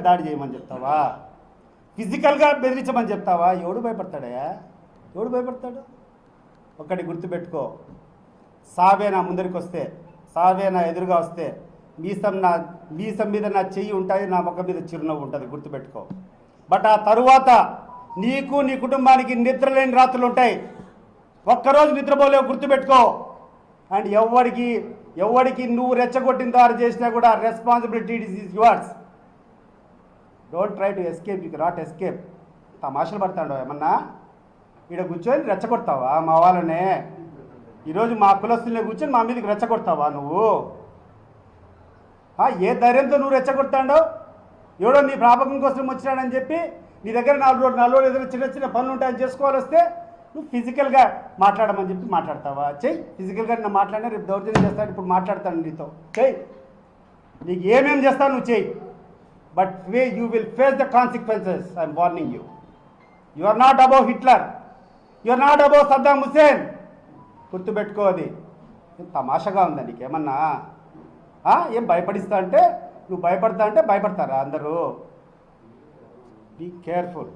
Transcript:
దాడి చేయమని చెప్తావా? ఫిజికల్గా బెదిరించమని చెప్తావా? ఎవడు భయపడతాడయా? ఎవడు భయపడతాడు? ఒక్కటి గుర్తుపెట్టుకో, సావే నా ముందరికి వస్తే, సావే నా ఎదురుగా వస్తే మీసం మీద నా చెయ్యి ఉంటుంది, నా ముఖం మీద చిరునవ్వు ఉంటుంది, గుర్తుపెట్టుకో. బట్ ఆ తరువాత నీకు నీ కుటుంబానికి నిద్రలేని రాత్రులు ఉంటాయి. ఒక్కరోజు నిద్రపోలేవు, గుర్తుపెట్టుకో. అండ్ ఎవరికి నువ్వు రెచ్చగొట్టిన దారి చేసినా కూడా responsibility is yours. Don't try to escape, you cannot escape. తమాషలు పడతాడు ఏమన్నా? ఈడ కూర్చొని రెచ్చగొడతావా మా వాళ్ళనే? ఈరోజు మా కులస్తులనే కూర్చొని మా మీదకి రెచ్చగొడతావా నువ్వు? ఏ ధైర్యంతో నువ్వు రెచ్చగొడతాడో? ఎవడో నీ ప్రాపకం కోసం వచ్చినాడని చెప్పి నీ దగ్గర 4 రోజులు ఏదైనా చిన్న చిన్న పనులు ఉంటాయని చేసుకోవాలి వస్తే నువ్వు ఫిజికల్గా మాట్లాడమని చెప్పి మాట్లాడతావా? చెయ్యి. ఫిజికల్గా నేను మాట్లాడినా రేపు దౌర్జన్యం చేస్తాను, ఇప్పుడు మాట్లాడతాను నీతో. చెయ్యి, నీకు ఏమేమి చేస్తావు నువ్వు చెయ్యి. But you will face the consequences. I'm warning you. You are not above Hitler, you are not above Saddam Hussein. గుర్తుపెట్టుకో. అది తమాషగా ఉందా నీకేమన్నా? ఏం భయపడిస్తా అంటే నువ్వు భయపడతా అంటే భయపడతారా అందరూ? Be careful.